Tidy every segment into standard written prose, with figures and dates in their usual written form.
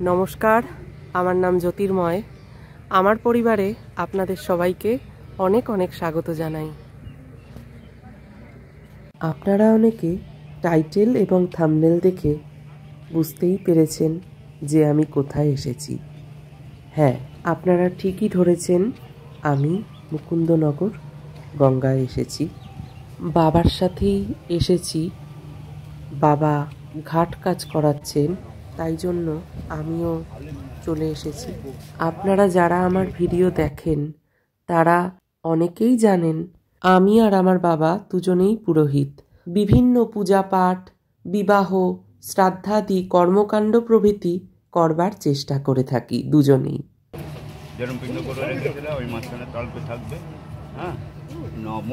নমস্কার, আমার নাম জ্যোতির্ময়। আমার পরিবারে আপনাদের সবাইকে অনেক অনেক স্বাগত জানাই। আপনারা অনেকে টাইটেল এবং থাম্বনেল দেখে বুঝতেই পেরেছেন যে আমি কোথায় এসেছি। হ্যাঁ, আপনারা ঠিকই ধরেছেন, আমি মুকুন্দনগর গঙ্গায় এসেছি। বাবার সাথেই এসেছি। বাবা ঘাট কাজ করাচ্ছেন, তাই জন্য আমিও চলে এসেছি। আপনারা যারা আমার ভিডিও দেখেন তারা অনেকেই জানেন আমি আর আমার বাবা দুজনেই পুরোহিত। বিভিন্ন পূজা পাঠ, বিবাহ, শ্রাদ্ধাদি কর্মকাণ্ড প্রভৃতি করবার চেষ্টা করে থাকি দুজনেই। যেরকম পিণ্ড করে রেখেছিলে ওই মাঝখানে তল্পে থাকবে। হ্যাঁ, নম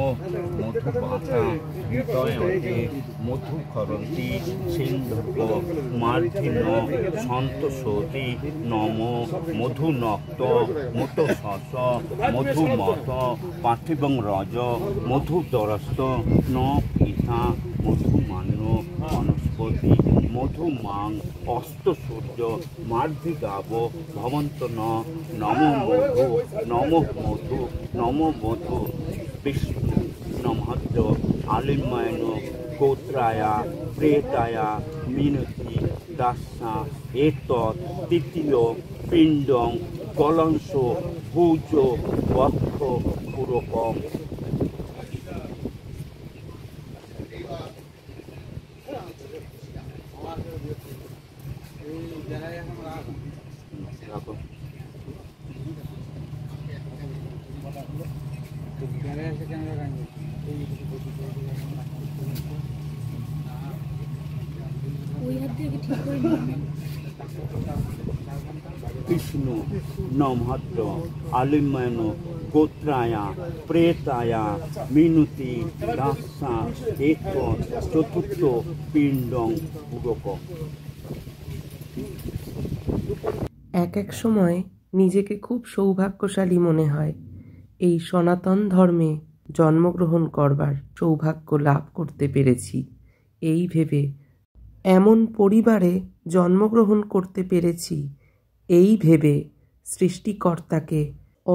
মধু পাতা হৃদয় মধু খরন্তি সিন্ধুক মার্ধিন সন্তোষতি নম মধু নক্ত মতো শস মধু মত পার্থিবং রজ মধু দরস্ত ন পিতা মধু মান্য বনস্পতি মধু মাং অস্ত সূর্য মার্ধি গাব ভবন্ত নম মধু নম মধু নম মধু বিষ্ণু নমঃ আলিম্যয়ন গোত্রায়া প্রেতায়া মিনতি দাসা এতৎ তৃতীয় পিণ্ডং কলংস ভুজ বক্ষ পুরকম। বিষ্ণু নমঃ আলিম্যয়ন গোত্রায়া প্রেতায়া মিনতি দাসা এতৎ চতুর্থ পিণ্ডং পুরকম। এক এক সময় নিজেকে খুব সৌভাগ্যশালী মনে হয় এই সনাতন ধর্মে জন্মগ্রহণ করবার সৌভাগ্য লাভ করতে পেরেছি। এই ভেবে এমন পরিবারে জন্মগ্রহণ করতে পেরেছি এই ভেবে সৃষ্টিকর্তাকে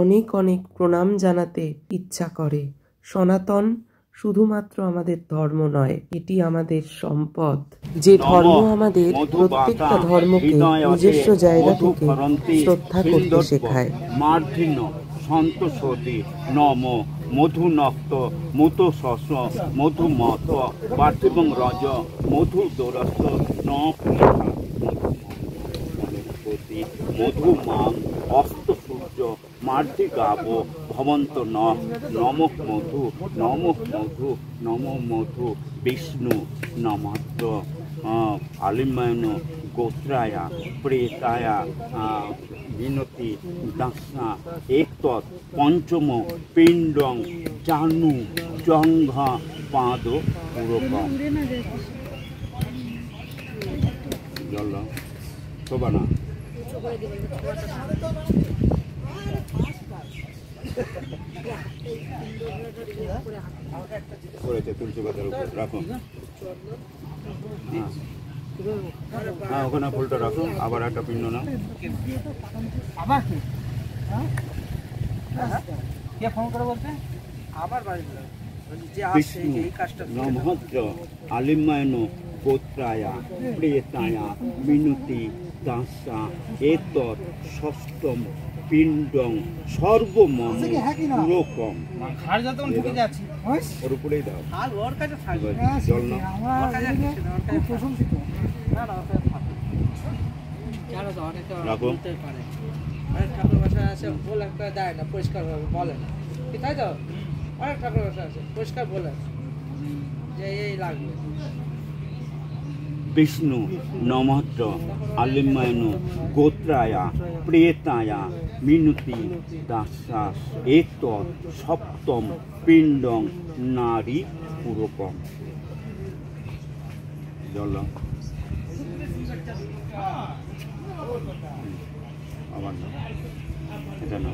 অনেক অনেক প্রণাম জানাতে ইচ্ছা করে। সনাতন শুধুমাত্র আমাদের ধর্ম নয়, এটি আমাদের সম্পদ। যে ধর্ম আমাদের প্রত্যেকটা ধর্মকে নিজস্ব জায়গা থেকে শ্রদ্ধা করতে শেখায়। মার্ধিন সন্তোষতি নম মধু নক্ত মতো শস মধু মত পার্থিবং রজ মধু দরস্ত ন মধু মাং অস্ত সূর্য মার্ধি গাব ভবন্ত নমঃ মধু নমঃ মধু নম মধু বিষ্ণু নমঃ আলিম্যয়ন গোত্রায়া প্রেতায়া মিনতি দাসা এতৎ পঞ্চম পিণ্ডং জানু জঙ্ঘা পাদ পুরকম। জল শোভানা করেছে তুলসী পাতার উপর রাখো। হ্যাঁ, ওখানে ফুলটা রাখো। আবার একটা পিণ্ড নাও। বিষ্ণু নমঃ আলিম্যয়ন গোত্রায়া প্রেতায়া মিনতি দাসা এতৎ ষষ্ঠম পিণ্ডং সর্বমম পুরকম। ওর উপরেই দাও। জল না রাখো। ঠাকুর বাসা আছে বলে দেয় না, পরিষ্কার ভাবে বলে না, তাই তো অনেক ঠাকুর বাসা আছে পরিষ্কার বলে যে এই লাগবে। বিষ্ণু নমঃ আলিম্যয়ন গোত্রায়া প্রেতায়া মিনতি দাসা এতৎ সপ্তম পিণ্ডং নারী পুরকম। জল আবার না, এটা না।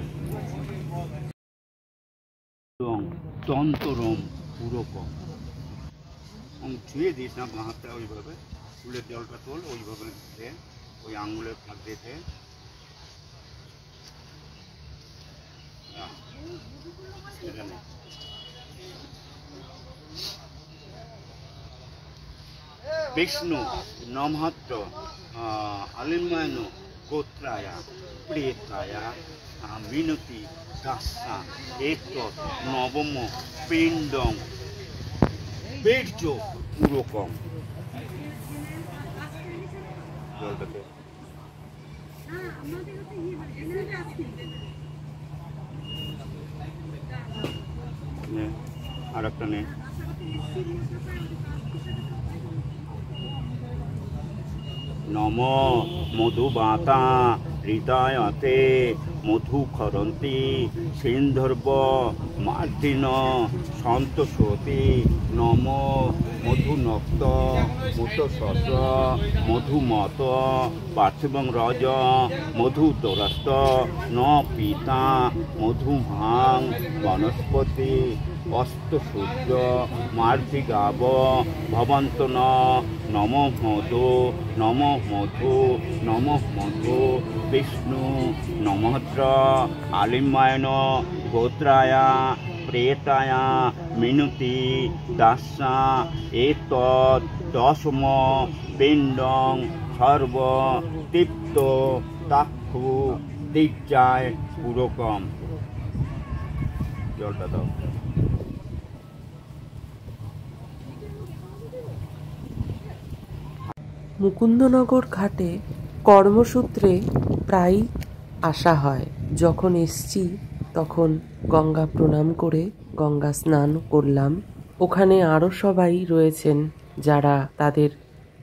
তন্তরম পুরকম। ছুঁয়ে দিস না বাঁ হাতটা, ওইভাবে ফুলের জলটা তোল, ওইভাবে ওই আঙ্গুলের ফাঁক দিতে এখানে विष्णु नमहत्व अलिन्मयन गोत्राय प्रेताय मिनति दासा एक नवम पिंडं बीर्ज पुरकम আর একটা নেই नम मधुबाता हृदयते मधुखरती सिंधर्व मार्दिन सन्तोषती नम मधुनक्त मुतसस मधुमत पार्थिवं रज मधुतरस्त न पीता मधुभां वनस्पति अस्तसूर्य मार्दिगाव भवन्त न नमो मधु विष्णु नमहत्र आलिम्यन गोत्राय प्रेताय मिनति दासा एतत् दशम पिंडं सर्व तृप्त ताक्षु दीक्षाय पूरकम जलटा दाओ মুকুন্দনগর ঘাটে কর্মসূত্রে প্রায় আসা হয়। যখন এসছি তখন গঙ্গা প্রণাম করে গঙ্গা স্নান করলাম। ওখানে আরও সবাই রয়েছেন যারা তাদের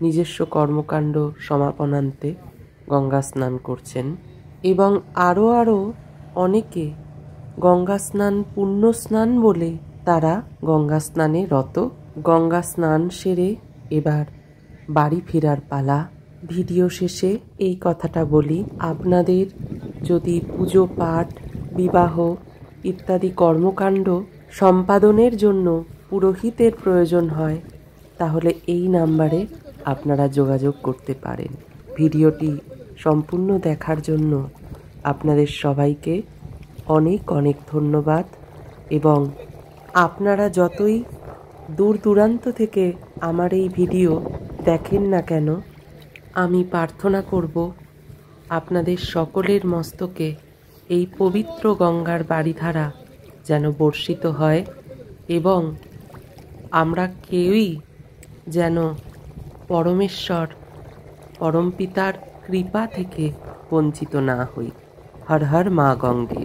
নিজস্ব কর্মকাণ্ড সমাপনান্তে গঙ্গা স্নান করছেন এবং আরও অনেকে গঙ্গা স্নান পুণ্য স্নান বলে তারা গঙ্গা স্নানে রত। গঙ্গা স্নান সেরে এবার বাড়ি ফেরার পালা। ভিডিও শেষে এই কথাটা বলি, আপনাদের যদি পুজো পাঠ বিবাহ ইত্যাদি কর্মকাণ্ড সম্পাদনের জন্য পুরোহিতের প্রয়োজন হয় তাহলে এই নাম্বারে আপনারা যোগাযোগ করতে পারেন। ভিডিওটি সম্পূর্ণ দেখার জন্য আপনাদের সবাইকে অনেক অনেক ধন্যবাদ এবং আপনারা যতই দূর দূরান্ত থেকে আমার এই ভিডিও দেখেন না কেন আমি প্রার্থনা করব আপনাদের সকলের মস্তকে এই পবিত্র গঙ্গার বারিধারা যেন বর্ষিত হয় এবং আমরা কেউই যেন পরমেশ্বর পরমপিতার কৃপা থেকে বঞ্চিত না হই। হর হর মা গঙ্গে।